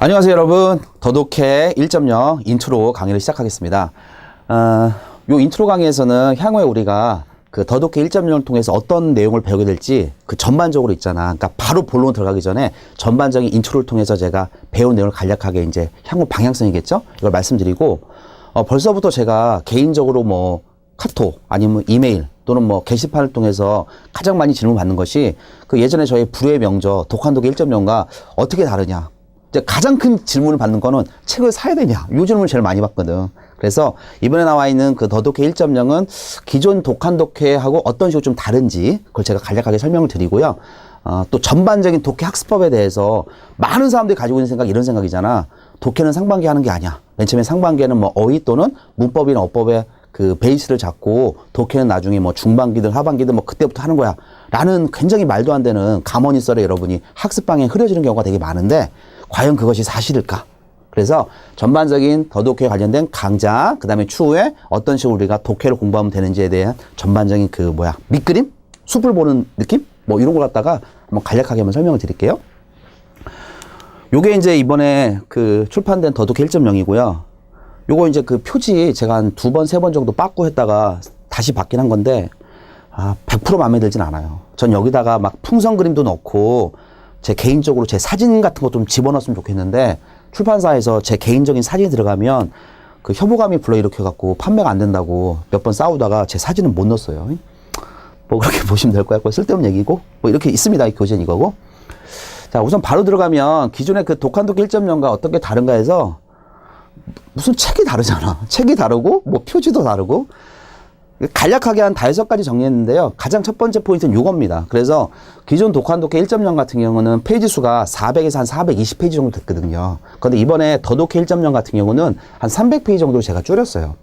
안녕하세요 여러분. 더독해 1.0 인트로 강의를 시작하겠습니다. 요 인트로 강의에서는 향후에 우리가 그 더독해 1.0을 통해서 어떤 내용을 배우게 될지 그 전반적으로 있잖아. 그러니까 바로 본론 들어가기 전에 전반적인 인트로를 통해서 제가 배운 내용을 간략하게 이제 향후 방향성이겠죠? 이걸 말씀드리고 벌써부터 제가 개인적으로 뭐 카톡 아니면 이메일 또는 뭐 게시판을 통해서 가장 많이 질문 받는 것이 그 예전에 저희 불후의 명저 독한독해 1.0과 어떻게 다르냐. 가장 큰 질문을 받는 거는 책을 사야 되냐. 이 질문을 제일 많이 받거든. 그래서 이번에 나와 있는 그 더독해 1.0은 기존 독한독해하고 어떤 식으로 좀 다른지 그걸 제가 간략하게 설명을 드리고요. 또 전반적인 독해 학습법에 대해서 많은 사람들이 가지고 있는 생각 이런 생각이잖아. 독해는 상반기 하는 게 아니야. 맨 처음에 상반기에는 뭐 어휘 또는 문법이나 어법의 그 베이스를 잡고 독해는 나중에 뭐 중반기든 하반기든 뭐 그때부터 하는 거야. 라는 굉장히 말도 안 되는 가만히 있어라 여러분이 학습 방향에 흐려지는 경우가 되게 많은데 과연 그것이 사실일까? 그래서 전반적인 더독해 관련된 강좌, 그 다음에 추후에 어떤 식으로 우리가 독해를 공부하면 되는지에 대한 전반적인 그 밑그림? 숲을 보는 느낌? 뭐 이런 걸 갖다가 한번 간략하게 한번 설명을 드릴게요. 요게 이제 이번에 그 출판된 더독해 1.0이고요. 요거 이제 그 표지 제가 한 2번, 3번 정도 빠꾸 했다가 다시 받긴 한 건데, 100% 마음에 들진 않아요. 전 여기다가 막 풍선 그림도 넣고, 제 개인적으로 제 사진 같은 거 좀 집어넣었으면 좋겠는데, 출판사에서 제 개인적인 사진이 들어가면 그 혐오감이 불러일으켜갖고 판매가 안 된다고 몇 번 싸우다가 제 사진은 못 넣었어요. 뭐 그렇게 보시면 될 거야. 쓸데없는 얘기고, 뭐 이렇게 있습니다. 이 교재는 이거고. 자, 우선 바로 들어가면 기존의 그 독한독해 1.0과 어떻게 다른가 해서 무슨 책이 다르잖아. 책이 다르고, 뭐 표지도 다르고. 간략하게 한 5가지 정리했는데요. 가장 첫 번째 포인트는 이겁니다. 그래서 기존 독한독해 1.0 같은 경우는 페이지 수가 400에서 한 420페이지 정도 됐거든요. 그런데 이번에 더독해 1.0 같은 경우는 한 300페이지 정도로 제가 줄였어요.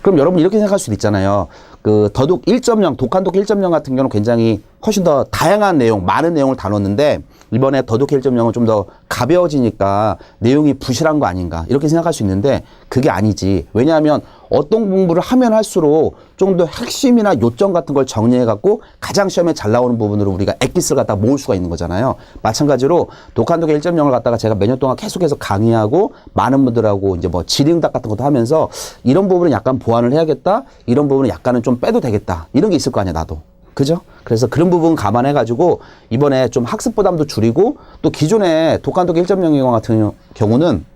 그럼 여러분 이렇게 생각할 수도 있잖아요. 그 더독 1.0, 독한독해 1.0 같은 경우는 굉장히 훨씬 더 다양한 내용, 많은 내용을 다뤘는데 이번에 더독해 1.0은 좀 더 가벼워지니까 내용이 부실한 거 아닌가 이렇게 생각할 수 있는데 그게 아니지. 왜냐하면 어떤 공부를 하면 할수록 좀 더 핵심이나 요점 같은 걸 정리해갖고 가장 시험에 잘 나오는 부분으로 우리가 엑기스를 갖다 모을 수가 있는 거잖아요. 마찬가지로 독한독해 1.0을 갖다가 제가 몇 년 동안 계속해서 강의하고 많은 분들하고 이제 뭐 질의응답 같은 것도 하면서 이런 부분은 약간 보완을 해야겠다. 이런 부분은 약간은 좀 빼도 되겠다. 이런 게 있을 거 아니야, 나도. 그죠? 그래서 그런 부분 감안해가지고 이번에 좀 학습 부담도 줄이고 또 기존에 독한독해 1.0 같은 경우는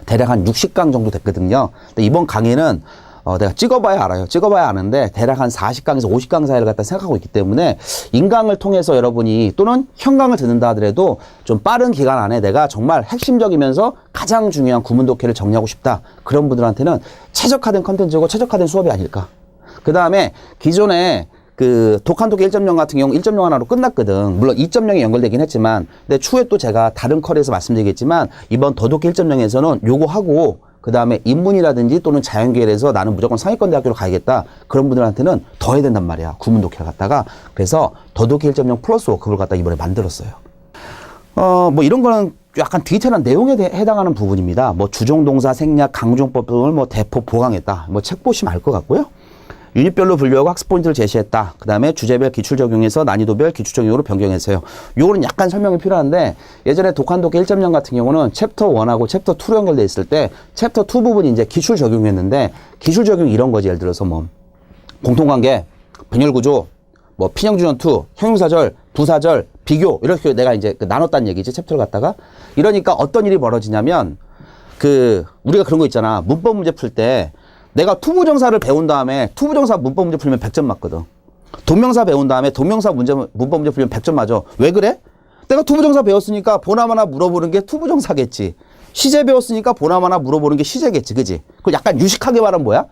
대략 한 60강 정도 됐거든요. 근데 이번 강의는 내가 찍어봐야 알아요. 찍어봐야 아는데 대략 한 40강에서 50강 사이를 갖다 생각하고 있기 때문에 인강을 통해서 여러분이 또는 현강을 듣는다 하더라도 좀 빠른 기간 안에 내가 정말 핵심적이면서 가장 중요한 구문독해를 정리하고 싶다. 그런 분들한테는 최적화된 컨텐츠고 최적화된 수업이 아닐까. 그 다음에 기존에 그 독한독해 1.0 같은 경우 1.0 하나로 끝났거든. 물론 2.0이 연결되긴 했지만 근데 추후에 또 제가 다른 컬에서 말씀드리겠지만 이번 더독해 1.0에서는 요거 하고 그 다음에 인문이라든지 또는 자연계열에서 나는 무조건 상위권 대학교로 가야겠다. 그런 분들한테는 더 해야 된단 말이야. 구문독해를 갖다가. 그래서 더독해 1.0 플러스 그걸 갖다 이번에 만들었어요. 뭐 이런 거는 약간 디테일한 내용에 해당하는 부분입니다. 뭐 주종동사, 생략, 강조법 등을 뭐 대폭 보강했다. 뭐 책 보시면 알 것 같고요. 유닛별로 분류하고 학습 포인트를 제시했다. 그 다음에 주제별 기출 적용에서 난이도별 기출 적용으로 변경했어요. 요거는 약간 설명이 필요한데 예전에 독한독해 1.0 같은 경우는 챕터 1하고 챕터 2로 연결돼 있을 때 챕터 2 부분이 이제 기출 적용했는데 기출 적용 이런 거지. 예를 들어서 뭐 공통관계, 병렬구조, 뭐 pin형주전2, 형용사절, 부사절, 비교 이렇게 내가 이제 나눴다는 얘기지 챕터를 갖다가. 이러니까 어떤 일이 벌어지냐면 우리가 그런 거 있잖아. 문법 문제 풀 때 내가 투부정사를 배운 다음에 투부정사 문법 문제 풀면 100점 맞거든. 동명사 배운 다음에 동명사 문법 문제 풀면 100점 맞아. 왜 그래? 내가 투부정사 배웠으니까 보나마나 물어보는 게 투부정사겠지. 시제 배웠으니까 보나마나 물어보는 게 시제겠지. 그지? 그 약간 유식하게 말하면 뭐야?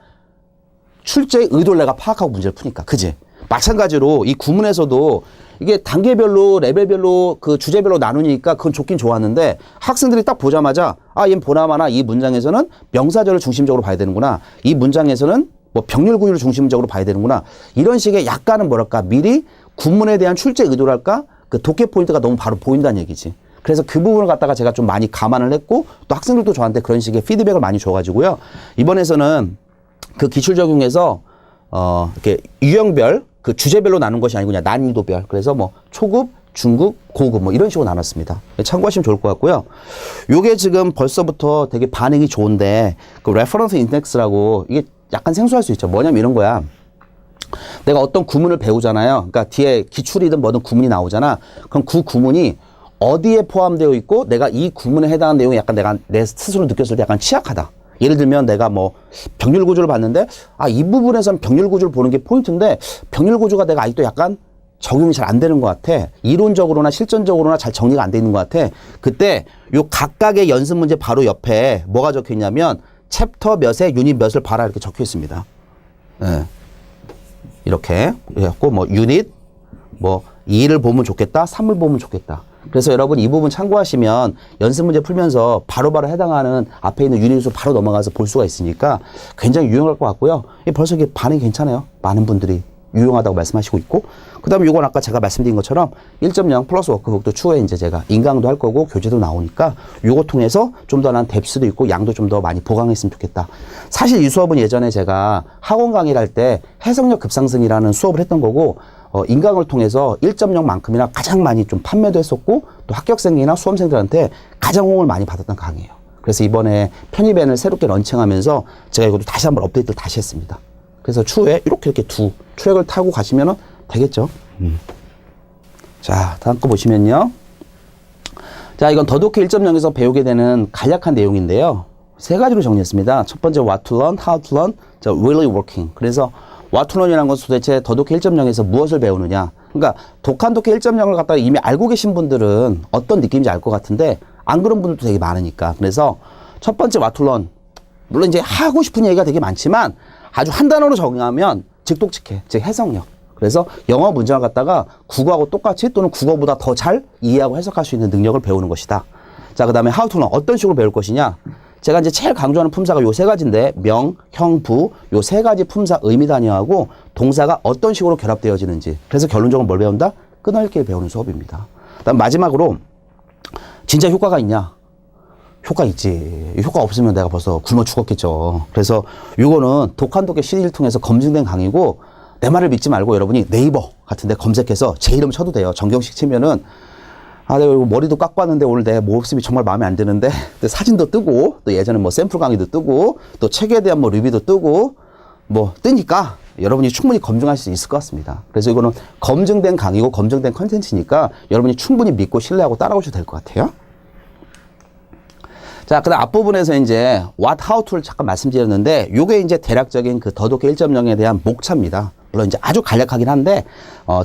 출제의 의도를 내가 파악하고 문제를 푸니까. 그지? 마찬가지로 이 구문에서도 이게 단계별로 레벨별로 그 주제별로 나누니까 그건 좋긴 좋았는데 학생들이 딱 보자마자 얘는 보나마나 이 문장에서는 명사절을 중심적으로 봐야 되는구나. 이 문장에서는 뭐 병렬구유를 중심적으로 봐야 되는구나. 이런 식의 약간은 뭐랄까 미리 구문에 대한 출제 의도랄까 그 독해 포인트가 너무 바로 보인다는 얘기지. 그래서 그 부분을 갖다가 제가 좀 많이 감안을 했고 또 학생들도 저한테 그런 식의 피드백을 많이 줘가지고요. 이번에서는 그 기출 적용에서 이렇게 유형별 그 주제별로 나눈 것이 아니고 그냥 난이도별. 그래서 뭐 초급, 중급, 고급 뭐 이런 식으로 나눴습니다. 참고하시면 좋을 것 같고요. 요게 지금 벌써부터 되게 반응이 좋은데 그 레퍼런스 인덱스라고 이게 약간 생소할 수 있죠. 뭐냐면 이런 거야. 내가 어떤 구문을 배우잖아요. 그러니까 뒤에 기출이든 뭐든 구문이 나오잖아. 그럼 그 구문이 어디에 포함되어 있고 내가 이 구문에 해당하는 내용이 약간 내가 내 스스로 느꼈을 때 약간 취약하다. 예를 들면 내가 뭐 병렬 구조를 봤는데 이 부분에서는 병렬 구조를 보는 게 포인트인데 병렬 구조가 내가 아직도 약간 적용이 잘 안 되는 것 같아. 이론적으로나 실전적으로나 잘 정리가 안 돼 있는 것 같아. 그때 요 각각의 연습 문제 바로 옆에 뭐가 적혀 있냐면 챕터 몇에 유닛 몇을 봐라 이렇게 적혀 있습니다. 예. 이렇게 해갖고 뭐 유닛 뭐 2를 보면 좋겠다, 3을 보면 좋겠다. 그래서 여러분 이 부분 참고하시면 연습 문제 풀면서 바로바로 해당하는 앞에 있는 유닛으로 바로 넘어가서 볼 수가 있으니까 굉장히 유용할 것 같고요. 벌써 이게 반응이 괜찮아요. 많은 분들이 유용하다고 말씀하시고 있고, 그 다음에 이건 아까 제가 말씀드린 것처럼 1.0 플러스 워크북도 추후에 이제 제가 인강도 할 거고 교재도 나오니까 요거 통해서 좀 더 난 뎁스도 있고 양도 좀 더 많이 보강했으면 좋겠다. 사실 이 수업은 예전에 제가 학원 강의를 할 때 해석력 급상승이라는 수업을 했던 거고, 인강을 통해서 1.0만큼이나 가장 많이 좀 판매도 했었고, 또 합격생이나 수험생들한테 가장 호응을 많이 받았던 강의예요. 그래서 이번에 편입엔을 새롭게 런칭하면서 제가 이것도 다시 한번 업데이트를 다시 했습니다. 그래서 추후에 이렇게 두 트랙을 타고 가시면 되겠죠. 자, 다음 거 보시면요. 자, 이건 더독해 1.0에서 배우게 되는 간략한 내용인데요. 세 가지로 정리했습니다. 첫 번째, what to learn, how to learn, really working. 그래서 what to learn이라는 것은 도대체 더독해 1.0에서 무엇을 배우느냐. 그러니까 독한 독해 1.0을 갖다가 이미 알고 계신 분들은 어떤 느낌인지 알 것 같은데 안 그런 분들도 되게 많으니까. 그래서 첫 번째, what to learn. 물론 이제 하고 싶은 얘기가 되게 많지만 아주 한 단어로 적용하면 즉독직해, 즉 해석력. 그래서 영어 문장을 갖다가 국어하고 똑같이 또는 국어보다 더 잘 이해하고 해석할 수 있는 능력을 배우는 것이다. 자, 그 다음에 how to learn. 어떤 식으로 배울 것이냐. 제가 이제 제일 강조하는 품사가 요 세 가지인데 명, 형, 부 요 세 가지 품사 의미 단위하고 동사가 어떤 식으로 결합되어지는지. 그래서 결론적으로 뭘 배운다? 끈넓게 배우는 수업입니다. 그다음 마지막으로 진짜 효과가 있냐? 효과 있지. 효과 없으면 내가 벌써 굶어 죽었겠죠. 그래서 요거는 독한 독해 CD를 통해서 검증된 강의고, 내 말을 믿지 말고 여러분이 네이버 같은 데 검색해서 제 이름 쳐도 돼요. 정경식 치면은 내가 이거 머리도 깎고 왔는데 오늘 내 모습이 정말 마음에 안 드는데 사진도 뜨고, 또 예전에 뭐 샘플 강의도 뜨고, 또 책에 대한 뭐 리뷰도 뜨고 뭐 뜨니까 여러분이 충분히 검증할 수 있을 것 같습니다. 그래서 이거는 검증된 강의고 검증된 컨텐츠니까 여러분이 충분히 믿고 신뢰하고 따라오셔도 될 것 같아요. 자, 그 다음 앞부분에서 이제 what, how to를 잠깐 말씀드렸는데, 요게 이제 대략적인 그 더독해 1.0에 대한 목차입니다. 물론 이제 아주 간략하긴 한데,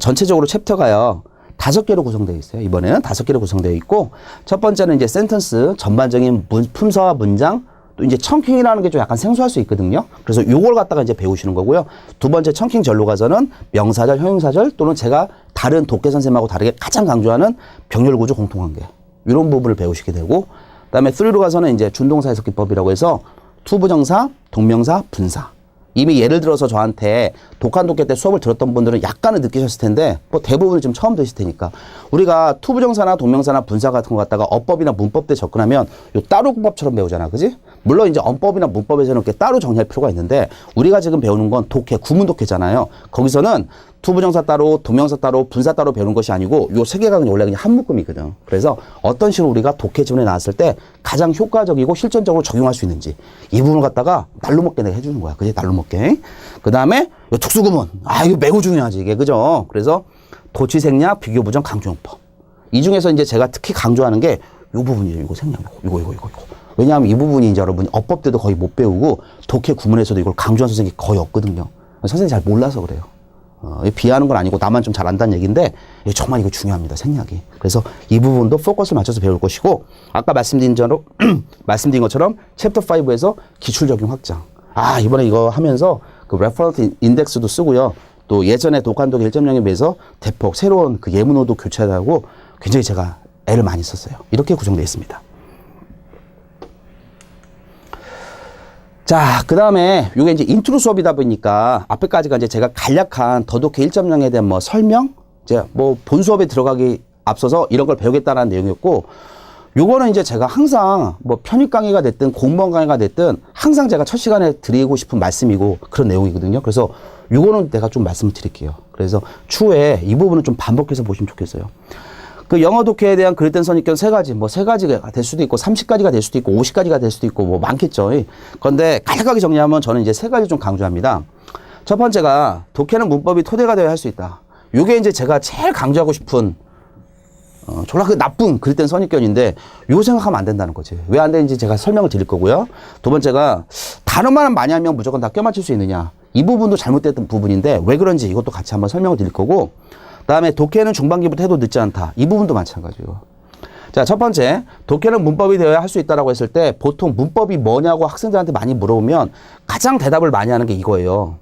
전체적으로 챕터가요, 5개로 구성되어 있어요. 이번에는 5개로 구성되어 있고, 첫 번째는 이제 센텐스, 전반적인 품사와 문장, 또 이제 청킹이라는 게 좀 약간 생소할 수 있거든요. 그래서 요걸 갖다가 이제 배우시는 거고요. 두 번째 청킹 절로 가서는 명사절, 형용사절, 또는 제가 다른 독해 선생님하고 다르게 가장 강조하는 병렬 구조 공통관계. 이런 부분을 배우시게 되고, 그 다음에 3로 가서는 이제 준동사 해석 기법이라고 해서 투부정사, 동명사, 분사. 이미 예를 들어서 저한테 독한 독해 때 수업을 들었던 분들은 약간은 느끼셨을 텐데, 뭐 대부분은 지금 처음 들으실 테니까. 우리가 투부정사나 동명사나 분사 같은 거 갖다가 어법이나 문법 때 접근하면 요 따로 문법처럼 배우잖아. 그지? 물론 이제 언법이나 문법에서는 이렇게 따로 정리할 필요가 있는데, 우리가 지금 배우는 건 독해, 구문 독해잖아요. 거기서는 투부정사 따로, 동명사 따로, 분사 따로 배우는 것이 아니고 요 세 개가 원래 그냥 한 묶음이거든. 그래서 어떤 식으로 우리가 독해 지문에 나왔을 때 가장 효과적이고 실전적으로 적용할 수 있는지 이 부분을 갖다가 날로 먹게 내가 해주는 거야. 그지? 날로 먹게. 그 다음에 요 특수구문. 이거 매우 중요하지 이게. 그죠? 그래서 도치생략, 비교부정, 강조용법. 이 중에서 이제 제가 특히 강조하는 게 요 부분이에요. 이거 생략. 이거. 왜냐하면 이 부분이 이제 여러분 어법 때도 거의 못 배우고 독해 구문에서도 이걸 강조한 선생님이 거의 없거든요. 선생님이 잘 몰라서 그래요. 비하하는 건 아니고 나만 좀 잘 안다는 얘기인데 정말 이거 중요합니다. 생략이. 그래서 이 부분도 포커스를 맞춰서 배울 것이고, 아까 말씀드린 것처럼 챕터 5에서 기출 적용 확장. 이번에 이거 하면서 그 레퍼런스 인덱스도 쓰고요. 또 예전에 독한 독해 1.0에 비해서 대폭 새로운 그 예문호도 교체하고 굉장히 제가 애를 많이 썼어요. 이렇게 구성되어 있습니다. 자, 그 다음에 요게 이제 인트로 수업이다 보니까 앞에까지가 이제 제가 간략한 더독해 1.0에 대한 뭐 설명, 이제 뭐 본 수업에 들어가기 앞서서 이런 걸 배우겠다라는 내용이었고, 요거는 이제 제가 항상 뭐 편입 강의가 됐든 공무원 강의가 됐든 항상 제가 첫 시간에 드리고 싶은 말씀이고 그런 내용이거든요. 그래서 요거는 내가 좀 말씀을 드릴게요. 그래서 추후에 이 부분은 좀 반복해서 보시면 좋겠어요. 그 영어 독해에 대한 그릇된 선입견 세 가지, 뭐 세 가지가 될 수도 있고 30가지가 될 수도 있고 50가지가 될 수도 있고 뭐 많겠죠. 그런데 간략하게 정리하면 저는 이제 세 가지 좀 강조합니다. 첫 번째가 독해는 문법이 토대가 되어야 할 수 있다. 요게 이제 제가 제일 강조하고 싶은 졸라 그 나쁜 그릇된 선입견인데 요 생각하면 안 된다는 거지. 왜 안 되는지 제가 설명을 드릴 거고요. 두 번째가 단어만 많이 하면 무조건 다 껴맞출 수 있느냐. 이 부분도 잘못됐던 부분인데 왜 그런지 이것도 같이 한번 설명을 드릴 거고, 그다음에 독해는 중반기부터 해도 늦지 않다. 이 부분도 마찬가지고. 자, 첫 번째, 독해는 문법이 되어야 할 수 있다라고 했을 때 보통 문법이 뭐냐고 학생들한테 많이 물어보면 가장 대답을 많이 하는 게 이거예요.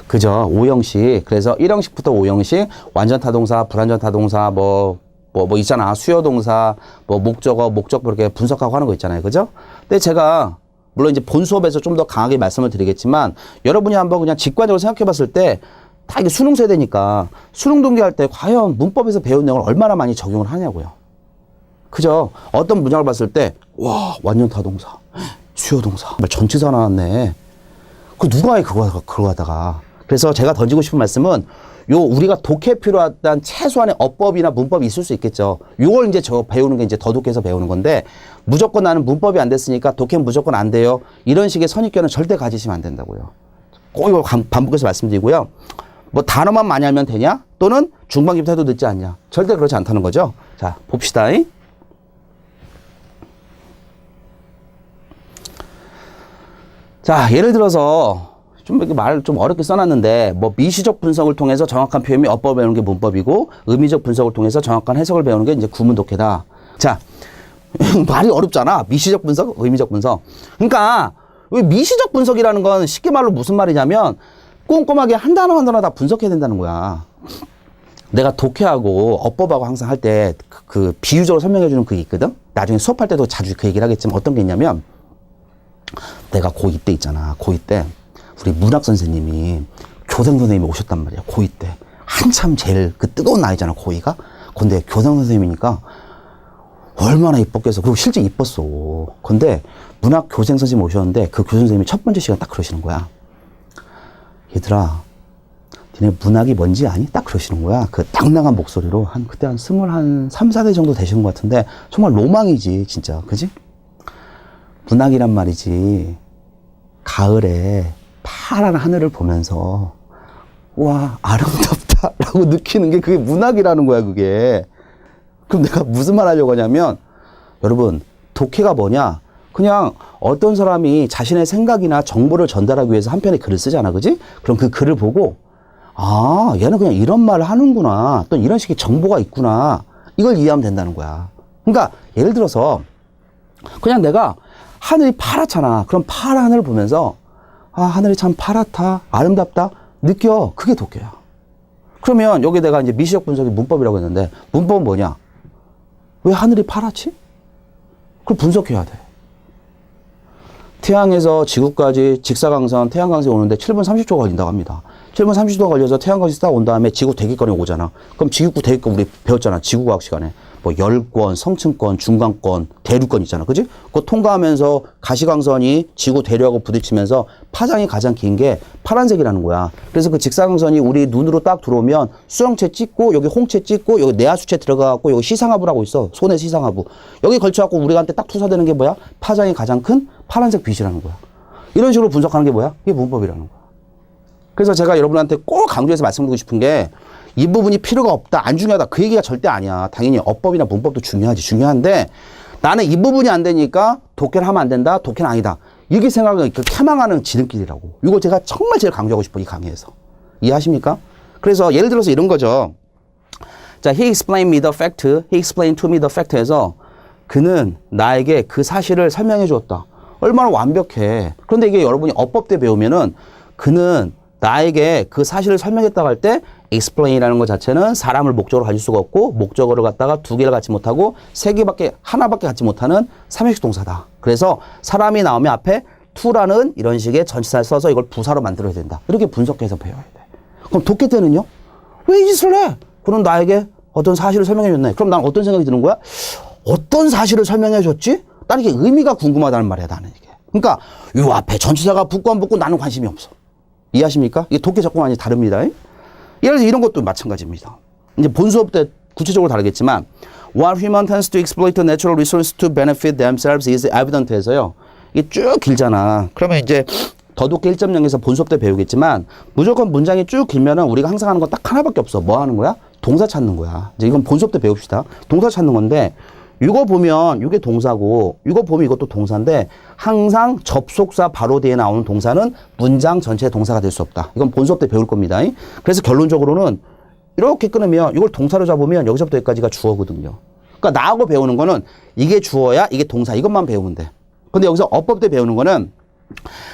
그죠? 5형식. 그래서 1형식부터 5형식, 완전 타동사, 불완전 타동사, 뭐 있잖아. 수요 동사, 뭐 목적어, 목적보 이렇게 분석하고 하는 거 있잖아요. 그죠? 근데 제가 물론 이제 본 수업에서 좀 더 강하게 말씀을 드리겠지만 여러분이 한번 그냥 직관적으로 생각해 봤을 때 다 이게 수능 세대니까 수능 동기할 때 과연 문법에서 배운 내용을 얼마나 많이 적용을 하냐고요. 그죠? 어떤 문장을 봤을 때 와, 완전 타동사, 수요 동사, 전치사 나왔네. 그 누가 해 그거 하다가. 그래서 제가 던지고 싶은 말씀은 요 우리가 독해 필요한 최소한의 어법이나 문법이 있을 수 있겠죠. 요걸 이제 저 배우는 게 이제 더독해서 배우는 건데 무조건 나는 문법이 안 됐으니까 독해는 무조건 안 돼요. 이런 식의 선입견은 절대 가지시면 안 된다고요. 꼭 이걸 반복해서 말씀드리고요. 뭐 단어만 많이 하면 되냐? 또는 중반기부터 해도 늦지 않냐? 절대 그렇지 않다는 거죠. 자, 봅시다. 자, 예를 들어서 좀 이렇게 말을 좀 어렵게 써놨는데 뭐 미시적 분석을 통해서 정확한 표현 및 어법을 배우는 게 문법이고 의미적 분석을 통해서 정확한 해석을 배우는 게 이제 구문 독해다. 자, 말이 어렵잖아. 미시적 분석, 의미적 분석. 그러니까 왜 미시적 분석이라는 건 쉽게 말로 무슨 말이냐면 꼼꼼하게 한 단어 한 단어 다 분석해야 된다는 거야. 내가 독해하고 어법하고 항상 할 때 그 비유적으로 설명해 주는 그게 있거든. 나중에 수업할 때도 자주 그 얘기를 하겠지만 어떤 게 있냐면 내가 고2 때 있잖아. 고2 때 우리 문학 선생님이 교생 선생님이 오셨단 말이야. 고2 때 한참 제일 그 뜨거운 나이잖아. 고2가. 근데 교생 선생님이니까 얼마나 이뻤겠어. 그리고 실제 이뻤어. 근데 문학 교생 선생님 오셨는데 그 교생 선생님이 첫 번째 시간 딱 그러시는 거야. 얘들아, 니네 문학이 뭔지 아니? 딱 그러시는 거야. 그 당당한 목소리로 그때 한 23, 4대 정도 되시는 것 같은데 정말 로망이지 진짜. 그지? 문학이란 말이지 가을에 파란 하늘을 보면서 와 아름답다라고 느끼는 게 그게 문학이라는 거야. 그게. 그럼 내가 무슨 말 하려고 하냐면 여러분 독해가 뭐냐? 그냥 어떤 사람이 자신의 생각이나 정보를 전달하기 위해서 한 편의 글을 쓰잖아. 그지? 그럼 그 글을 보고 아 얘는 그냥 이런 말을 하는구나. 또 이런 식의 정보가 있구나. 이걸 이해하면 된다는 거야. 그러니까 예를 들어서 그냥 내가 하늘이 파랗잖아. 그럼 파란 하늘을 보면서 아 하늘이 참 파랗다. 아름답다. 느껴. 그게 독해야. 그러면 여기 내가 이제 미시적 분석이 문법이라고 했는데 문법은 뭐냐? 왜 하늘이 파랗지? 그걸 분석해야 돼. 태양에서 지구까지 직사광선, 태양광선이 오는데 7분 30초가 걸린다고 합니다. 7분 30초가 걸려서 태양광선이 딱 온 다음에 지구 대기권이 오잖아. 그럼 지구 대기권 우리 배웠잖아. 지구과학 시간에. 뭐 열권, 성층권, 중간권, 대류권 있잖아. 그지? 그거 통과하면서 가시광선이 지구 대류하고 부딪히면서 파장이 가장 긴 게 파란색이라는 거야. 그래서 그 직사광선이 우리 눈으로 딱 들어오면 수영체 찍고 여기 홍채 찍고 여기 내하수체 들어가갖고 여기 시상하부라고 있어. 손에 시상하부. 여기 걸쳐갖고 우리한테 딱 투사되는 게 뭐야? 파장이 가장 큰 파란색 빛이라는 거야. 이런 식으로 분석하는 게 뭐야? 이게 문법이라는 거야. 그래서 제가 여러분한테 꼭 강조해서 말씀드리고 싶은 게 이 부분이 필요가 없다, 안 중요하다 그 얘기가 절대 아니야. 당연히 어법이나 문법도 중요하지. 중요한데 나는 이 부분이 안 되니까 독해를 하면 안 된다, 독해는 아니다. 이게 생각은 그 태망하는 지름길이라고. 이거 제가 정말 제일 강조하고 싶어 이 강의에서. 이해하십니까? 그래서 예를 들어서 이런 거죠. 자, he explained me the fact, he explained to me the fact에서 그는 나에게 그 사실을 설명해 주었다. 얼마나 완벽해. 그런데 이게 여러분이 어법 때 배우면은 그는 나에게 그 사실을 설명했다고 할 때 explain이라는 것 자체는 사람을 목적으로 가질 수가 없고 목적어를 갖다가 두 개를 갖지 못하고 세 개밖에 하나밖에 갖지 못하는 삼형식 동사다. 그래서 사람이 나오면 앞에 to라는 이런 식의 전치사를 써서 이걸 부사로 만들어야 된다. 이렇게 분석해서 배워야 돼. 그럼 독해 때는요? 왜 이 짓을 해? 그럼 나에게 어떤 사실을 설명해 줬네. 그럼 난 어떤 생각이 드는 거야? 어떤 사실을 설명해 줬지? 나는 이게 의미가 궁금하다는 말이야, 나는 이게. 그러니까 요 앞에 전치사가 붙고 안 붙고 나는 관심이 없어. 이해하십니까? 이게 독해 접근 완전히 다릅니다. 예를 들어 이런 것도 마찬가지입니다. 이제 본 수업 때 구체적으로 다르겠지만 What human tends to exploit the natural resource to benefit themselves is evident 해서요. 이게 쭉 길잖아. 그러면 이제 더독해 1.0에서 본 수업 때 배우겠지만 무조건 문장이 쭉 길면은 우리가 항상 하는 건 딱 하나밖에 없어. 뭐 하는 거야? 동사 찾는 거야. 이제 이건 본 수업 때 배웁시다. 동사 찾는 건데 이거 보면 이게 동사고 이거 보면 이것도 동사인데 항상 접속사 바로 뒤에 나오는 동사는 문장 전체의 동사가 될 수 없다. 이건 본 수업 때 배울 겁니다. 그래서 결론적으로는 이렇게 끊으면 이걸 동사로 잡으면 여기서부터 여기까지가 주어거든요. 그러니까 나하고 배우는 거는 이게 주어야 이게 동사 이것만 배우면 돼. 근데 여기서 어법 때 배우는 거는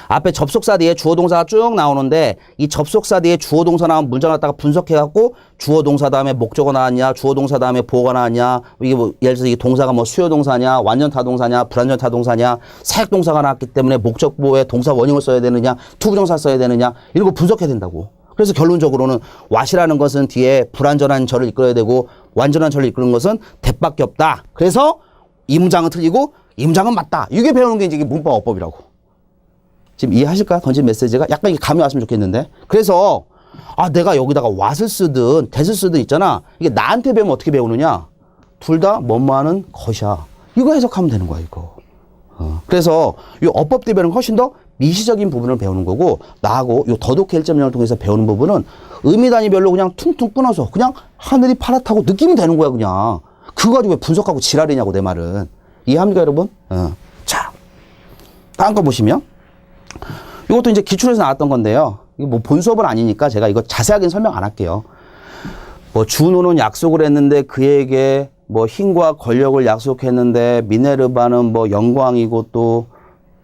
앞에 접속사 뒤에 주어 동사가 쭉 나오는데 이 접속사 뒤에 주어 동사 나온 문장을 갖다가 분석해갖고 주어 동사 다음에 목적어 나왔냐 주어 동사 다음에 보어가 나왔냐 이게 뭐 예를 들어서 이 동사가 뭐 수요 동사냐 완전 타동사냐 불완전 타동사냐 사역 동사가 나왔기 때문에 목적보에 동사 원형을 써야 되느냐 투부정사 써야 되느냐 이런 거 분석해야 된다고. 그래서 결론적으로는 what이라는 것은 뒤에 불완전한 절을 이끌어야 되고 완전한 절을 이끄는 것은 that밖에 없다. 그래서 이 문장은 틀리고 이 문장은 맞다. 이게 배우는 게 이제 문법 어법이라고. 지금 이해하실까? 던진 메시지가 약간 이게 감이 왔으면 좋겠는데. 그래서 내가 여기다가 what을 쓰든 that을 쓰든 있잖아. 이게 나한테 배우면 어떻게 배우느냐? 둘 다 뭐뭐하는 것이야. 이거 해석하면 되는 거야 이거. 그래서 이 어법 때 배우는 훨씬 더 미시적인 부분을 배우는 거고 나하고 이 더독해 1.0을 통해서 배우는 부분은 의미 단위별로 그냥 퉁퉁 끊어서 그냥 하늘이 파랗다고 느끼면 되는 거야 그냥. 그거 가지고 왜 분석하고 지랄이냐고 내 말은. 이해합니까 여러분? 자, 다음 거 보시면 이것도 이제 기출에서 나왔던 건데요. 이거 뭐 본 수업은 아니니까 제가 이거 자세하게는 설명 안 할게요. 뭐 준호는 약속을 했는데 그에게 뭐 힘과 권력을 약속했는데 미네르바는 뭐 영광이고 또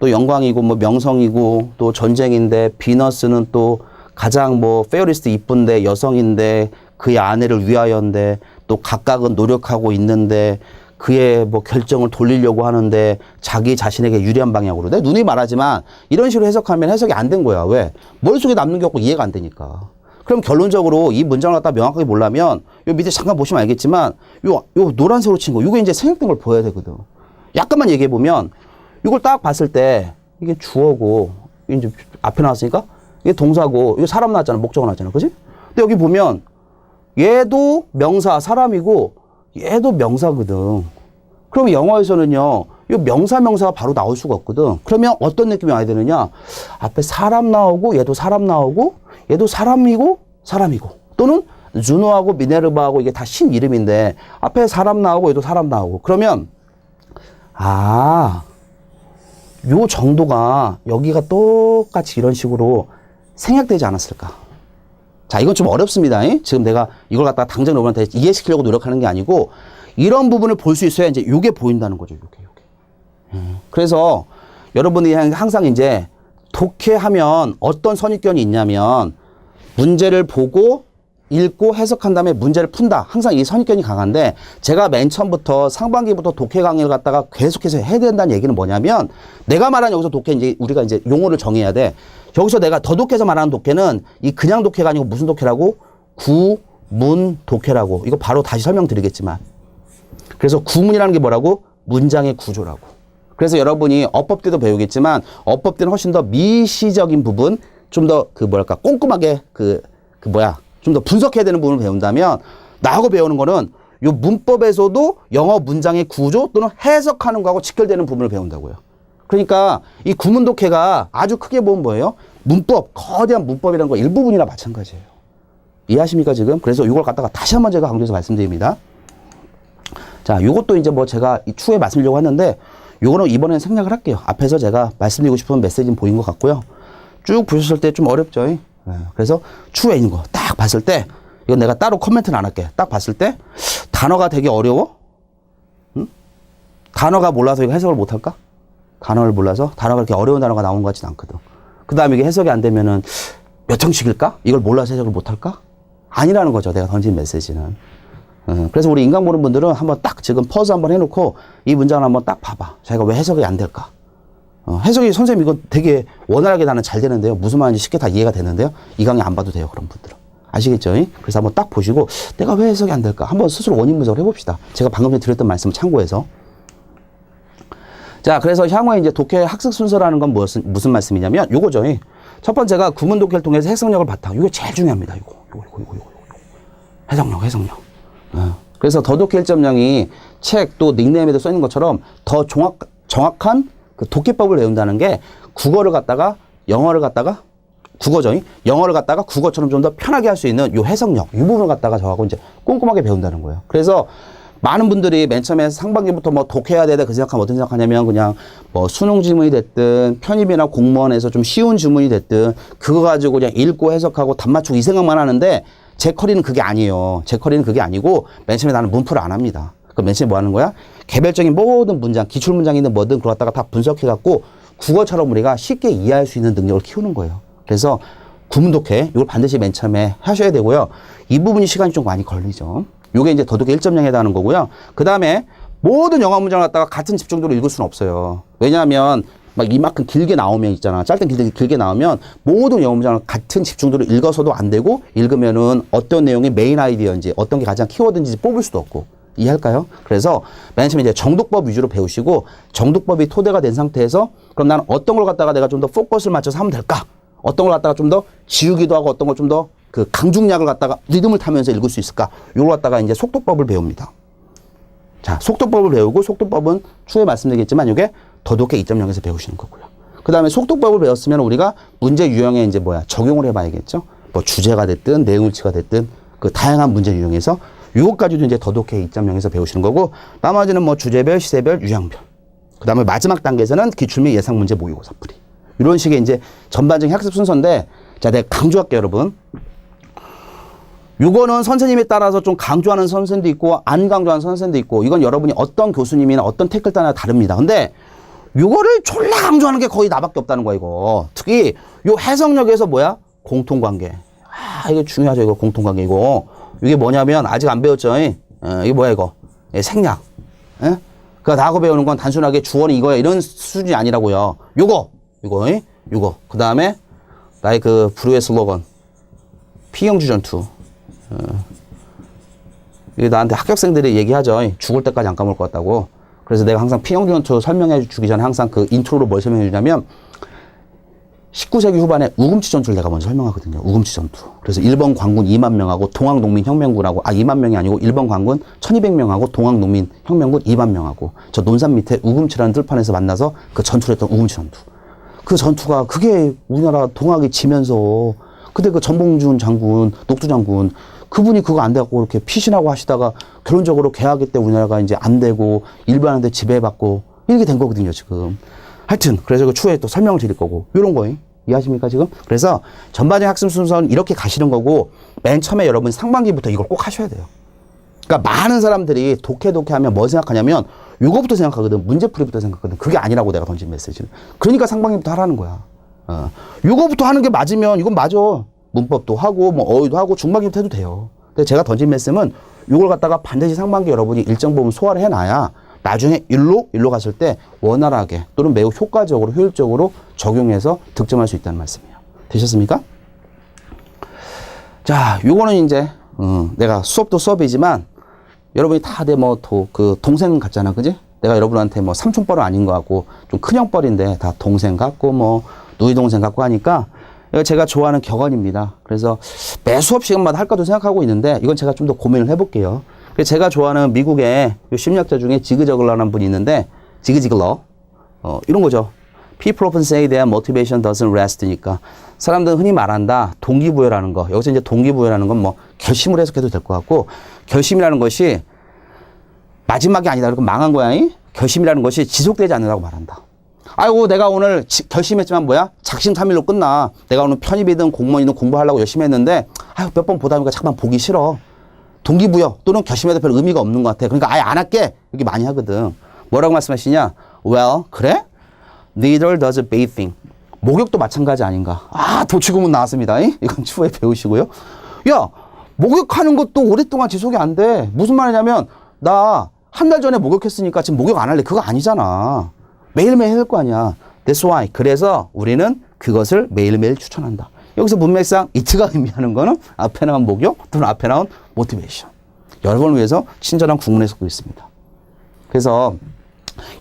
영광이고 뭐 명성이고 또 전쟁인데 비너스는 또 가장 뭐 페어리스트 이쁜데 여성인데 그의 아내를 위하여인데 또 각각은 노력하고 있는데 그의 뭐 결정을 돌리려고 하는데 자기 자신에게 유리한 방향으로. 내 눈이 말하지만 이런 식으로 해석하면 해석이 안 된 거야. 왜? 머릿속에 남는 게 없고 이해가 안 되니까. 그럼 결론적으로 이 문장을 갖다 명확하게 보려면 요 밑에 잠깐 보시면 알겠지만 요 노란색으로 친 거 이게 이제 생략된 걸 보여야 되거든. 약간만 얘기해 보면 이걸 딱 봤을 때 이게 주어고 이제 앞에 나왔으니까 이게 동사고 이거 사람 나왔잖아. 목적어 나왔잖아. 그지? 근데 여기 보면 얘도 명사 사람이고 얘도 명사거든. 그럼 영어에서는요, 이 명사가 바로 나올 수가 없거든. 그러면 어떤 느낌이 와야 되느냐? 앞에 사람 나오고, 얘도 사람 나오고, 얘도 사람이고, 또는 주노하고 미네르바하고 이게 다 신 이름인데, 앞에 사람 나오고, 얘도 사람 나오고. 그러면, 요 정도가 여기가 똑같이 이런 식으로 생략되지 않았을까? 자, 이건 좀 어렵습니다. 지금 내가 이걸 갖다가 당장 여러분한테 이해시키려고 노력하는 게 아니고 이런 부분을 볼 수 있어야 이제 요게 보인다는 거죠. 요게. 그래서 여러분이 항상 이제 독해하면 어떤 선입견이 있냐면 문제를 보고 읽고 해석한 다음에 문제를 푼다. 항상 이 선입견이 강한데 제가 맨 처음부터 상반기부터 독해 강의를 갖다가 계속해서 해야 된다는 얘기는 뭐냐면 내가 말한 여기서 독해 이제 우리가 이제 용어를 정해야 돼. 여기서 내가 더독해서 말하는 독해는 이 그냥 독해가 아니고 무슨 독해라고? 구문 독해라고. 이거 바로 다시 설명드리겠지만. 그래서 구문이라는 게 뭐라고? 문장의 구조라고. 그래서 여러분이 어법 때도 배우겠지만 어법 때는 훨씬 더 미시적인 부분 좀 더 꼼꼼하게 좀 더 분석해야 되는 부분을 배운다면 나하고 배우는 거는 요 문법에서도 영어 문장의 구조 또는 해석하는 거하고 직결되는 부분을 배운다고요. 그러니까 이 구문 독해가 아주 크게 보면 뭐예요? 문법, 거대한 문법이라는 거 일부분이나 마찬가지예요. 이해하십니까 지금? 그래서 이걸 갖다가 다시 한번 제가 강조해서 말씀드립니다. 자, 요것도 이제 뭐 제가 이 추후에 말씀드리려고 했는데 요거는 이번에는 생략을 할게요. 앞에서 제가 말씀드리고 싶은 메시지는 보인 것 같고요. 쭉 보셨을 때 좀 어렵죠? 그래서 추후에 있는 거 딱 봤을 때 이건 내가 따로 코멘트는 안 할게. 딱 봤을 때 단어가 되게 어려워? 응? 단어가 몰라서 이거 해석을 못 할까? 단어를 몰라서 단어가 이렇게 어려운 단어가 나오는 것 같지는 않거든. 그 다음에 이게 해석이 안 되면은 몇 형식일까? 이걸 몰라서 해석을 못 할까? 아니라는 거죠. 내가 던진 메시지는. 그래서 우리 인강 보는 분들은 한번 딱 지금 퍼즈 한번 해놓고 이 문장을 한번 딱 봐봐. 자기가 왜 해석이 안 될까? 해석이 선생님 이거 되게 원활하게 나는 잘 되는데요. 무슨 말인지 쉽게 다 이해가 되는데요. 이 강의 안 봐도 돼요. 그런 분들은. 아시겠죠? 그래서 한번 딱 보시고 내가 왜 해석이 안 될까? 한번 스스로 원인 분석을 해봅시다. 제가 방금 전에 드렸던 말씀을 참고해서. 자, 그래서 향후에 이제 독해 학습 순서라는 건 무슨 말씀이냐면 요거죠. 첫 번째가 구문 독해를 통해서 해석력을 바탕. 이게 제일 중요합니다. 이거. 해석력. 그래서 더독해 1.0이 책 또 닉네임에도 써 있는 것처럼 더 정확한 그 독해법을 외운다는 게 국어를 갖다가 영어를 갖다가 국어죠. 영어를 갖다가 국어처럼 좀 더 편하게 할 수 있는 요 해석력, 이 부분을 갖다가 저하고 이제 꼼꼼하게 배운다는 거예요. 그래서 많은 분들이 맨 처음에 상반기부터 뭐 독해야 되다 그 생각하면 어떤 생각하냐면 그냥 뭐 수능 지문이 됐든 편입이나 공무원에서 좀 쉬운 지문이 됐든 그거 가지고 그냥 읽고 해석하고 답 맞추고 이 생각만 하는데 제 커리는 그게 아니에요. 제 커리는 그게 아니고 맨 처음에 나는 문풀을 안 합니다. 그럼 맨 처음에 뭐 하는 거야? 개별적인 모든 문장, 기출 문장이든 뭐든 그걸 갖다가 다 분석해 갖고 국어처럼 우리가 쉽게 이해할 수 있는 능력을 키우는 거예요. 그래서 구문 독해 이걸 반드시 맨 처음에 하셔야 되고요. 이 부분이 시간이 좀 많이 걸리죠. 요게 이제 더독해 1.0에 해당하는 거고요. 그 다음에 모든 영어 문장을 갖다가 같은 집중도로 읽을 수는 없어요. 왜냐하면 막 이만큼 길게 나오면 있잖아. 짧든 길게 나오면 모든 영어 문장을 같은 집중도로 읽어서도 안 되고 읽으면은 어떤 내용이 메인 아이디어인지 어떤 게 가장 키워드인지 뽑을 수도 없고. 이해할까요? 그래서 맨 처음에 이제 정독법 위주로 배우시고 정독법이 토대가 된 상태에서 그럼 나는 어떤 걸 갖다가 내가 좀 더 포커스를 맞춰서 하면 될까? 어떤 걸 갖다가 좀 더 지우기도 하고 어떤 걸 좀 더 그 강중약을 갖다가 리듬을 타면서 읽을 수 있을까? 이걸 갖다가 이제 속독법을 배웁니다. 자, 속독법을 배우고 속독법은 추후에 말씀드리겠지만 이게 더독해 2.0에서 배우시는 거고요. 그 다음에 속독법을 배웠으면 우리가 문제 유형에 이제 적용을 해봐야겠죠. 뭐 주제가 됐든 내용일치가 됐든 그 다양한 문제 유형에서 이것까지도 이제 더독해 2.0에서 배우시는 거고 나머지는 뭐 주제별, 시제별, 유형별. 그 다음에 마지막 단계에서는 기출 및 예상 문제 모의고사 풀이. 이런 식의 이제 전반적인 학습 순서인데 자, 내가 강조할게요, 여러분. 요거는 선생님에 따라서 좀 강조하는 선생님도 있고 안 강조하는 선생님도 있고 이건 여러분이 어떤 교수님이나 어떤 태클 따라 다릅니다. 근데 요거를 졸라 강조하는 게 거의 나밖에 없다는 거야, 이거. 특히 요 해석력에서 공통관계. 아, 이거 중요하죠, 이거 공통관계 이거. 이게 뭐냐면 아직 안 배웠죠? 이게 뭐야 이거? 생략. 예? 그거 나하고 배우는 건 단순하게 주어는 이거야 이런 수준이 아니라고요. 요거. 그 다음에 나의 그 불후의 슬로건. 피형주 전투. 이게 나한테 합격생들이 얘기하죠. 죽을 때까지 안 까먹을 것 같다고. 그래서 내가 항상 피형주 전투 설명해 주기 전에 항상 그 인트로로 뭘 설명해 주냐면 19세기 후반에 우금치 전투를 내가 먼저 설명하거든요. 우금치 전투. 그래서 일본 관군 2만 명하고 동학농민혁명군하고 2만 명이 아니고 일본 관군 1200명하고 동학농민혁명군 2만 명하고 저 논산 밑에 우금치라는 들판에서 만나서 그 전투를 했던 우금치 전투. 그 전투가 그게 우리나라 동학이 지면서 그때 그 전봉준 장군, 녹두 장군 그분이 그거 안 돼갖고 이렇게 피신하고 하시다가 결론적으로 개화기 때 우리나라가 이제 안 되고 일본한테 지배받고 이렇게 된 거거든요, 지금. 하여튼 그래서 그 추후에 또 설명을 드릴 거고 이런 거예요. 이해하십니까 지금? 그래서 전반적인 학습 순서는 이렇게 가시는 거고 맨 처음에 여러분 상반기부터 이걸 꼭 하셔야 돼요. 그러니까 많은 사람들이 독해 하면 뭐 생각하냐면 이거부터 생각하거든. 문제풀이부터 생각하거든. 그게 아니라고 내가 던진 메시지는. 그러니까 상반기부터 하라는 거야. 이거부터 하는 게 맞으면 이건 맞아. 문법도 하고 뭐 어휘도 하고 중반기부터 해도 돼요. 근데 제가 던진 메시지는 이걸 갖다가 반드시 상반기 여러분이 일정 부분 소화를 해놔야 나중에 일로 갔을 때 원활하게 또는 매우 효과적으로 효율적으로 적용해서 득점할 수 있다는 말씀이에요. 되셨습니까? 자, 요거는 이제 내가 수업도 수업이지만 여러분이 다 내 그 동생 같잖아, 그지? 내가 여러분한테 뭐 삼촌뻘은 아닌 거 같고 좀 큰형뻘인데 다 동생 같고 뭐 누이 동생 같고 하니까 이거 제가 좋아하는 격언입니다. 그래서 매 수업 시간마다 할까도 생각하고 있는데 이건 제가 좀 더 고민을 해볼게요. 제가 좋아하는 미국의 심리학자 중에 지그저글러라는 분이 있는데 지그지글러 이런 거죠. People often say their motivation doesn't rest니까 사람들은 흔히 말한다 동기부여라는 거. 여기서 이제 동기부여라는 건 뭐 결심을 해석해도 될 것 같고 결심이라는 것이 마지막이 아니다. 그러니까 망한 거야. 결심이라는 것이 지속되지 않는다고 말한다. 아이고 내가 오늘 결심했지만 작심삼일로 끝나. 내가 오늘 편입이든 공무원이든 공부하려고 열심히 했는데 아유 몇 번 보다 보니까 잠깐 보기 싫어. 동기부여 또는 결심에도 별 의미가 없는 것 같아. 그러니까 아예 안 할게. 이렇게 많이 하거든. 뭐라고 말씀하시냐? Well, 그래? Neither does bathing. 목욕도 마찬가지 아닌가. 아, 도치구문 나왔습니다. 이건 추후에 배우시고요. 야, 목욕하는 것도 오랫동안 지속이 안 돼. 무슨 말이냐면 나 한 달 전에 목욕했으니까 지금 목욕 안 할래. 그거 아니잖아. 매일매일 해야 될 거 아니야. That's why. 그래서 우리는 그것을 매일매일 추천한다. 여기서 문맥상 it가 의미하는 거는 앞에 나온 목욕 또는 앞에 나온 motivation. 여러분을 위해서 친절한 구문에 섞고 있습니다. 그래서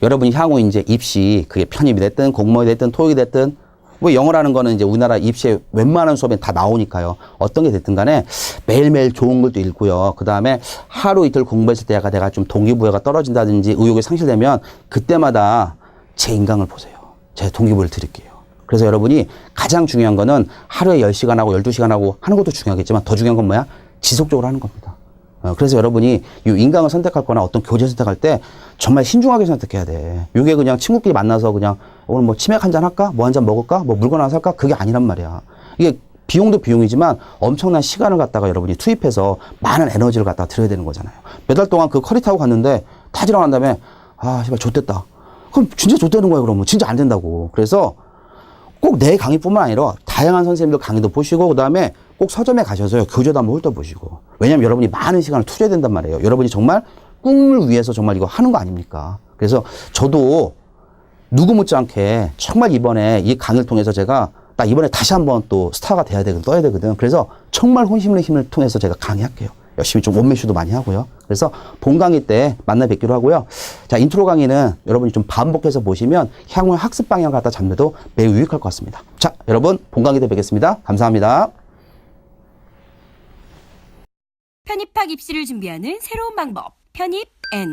여러분이 향후 이제 입시, 그게 편입이 됐든 공무원이 됐든 토익이 됐든 뭐 영어라는 거는 이제 우리나라 입시에 웬만한 수업에 다 나오니까요. 어떤 게 됐든 간에 매일매일 좋은 것도 읽고요. 그 다음에 하루 이틀 공부했을 때 내가 좀 동기부여가 떨어진다든지 의욕이 상실되면 그때마다 제 인강을 보세요. 제가 동기부여를 드릴게요. 그래서 여러분이 가장 중요한 거는 하루에 10시간 하고 12시간 하고 하는 것도 중요하겠지만 더 중요한 건 뭐야? 지속적으로 하는 겁니다. 그래서 여러분이 이 인강을 선택할 거나 어떤 교재 선택할 때 정말 신중하게 선택해야 돼. 이게 그냥 친구끼리 만나서 그냥 오늘 뭐 치맥 한잔 할까? 뭐 한 잔 먹을까? 뭐 물건 하나 살까? 그게 아니란 말이야. 이게 비용도 비용이지만 엄청난 시간을 갖다가 여러분이 투입해서 많은 에너지를 갖다가 들여야 되는 거잖아요. 몇 달 동안 그 커리 타고 갔는데 다 지나간 다음에 아, 씨발 좆됐다. 그럼 진짜 좆되는 거야, 그러면. 진짜 안 된다고. 그래서 꼭 내 강의뿐만 아니라 다양한 선생님들 강의도 보시고 그다음에 꼭 서점에 가셔서요. 교재도 한번 훑어보시고. 왜냐면 여러분이 많은 시간을 투자해야 된단 말이에요. 여러분이 정말 꿈을 위해서 정말 이거 하는 거 아닙니까? 그래서 저도 누구 못지않게 정말 이번에 이 강의를 통해서 제가 나 이번에 다시 한번 또 스타가 돼야 되거든, 떠야 되거든. 그래서 정말 혼신의 힘을 통해서 제가 강의할게요. 열심히 좀 원매슈도 많이 하고요. 그래서 본 강의 때 만나 뵙기로 하고요. 자, 인트로 강의는 여러분이 좀 반복해서 보시면 향후 학습 방향을 갖다 잡는데도 매우 유익할 것 같습니다. 자, 여러분 본 강의 때 뵙겠습니다. 감사합니다. 편입학 입시를 준비하는 새로운 방법, 편입 N.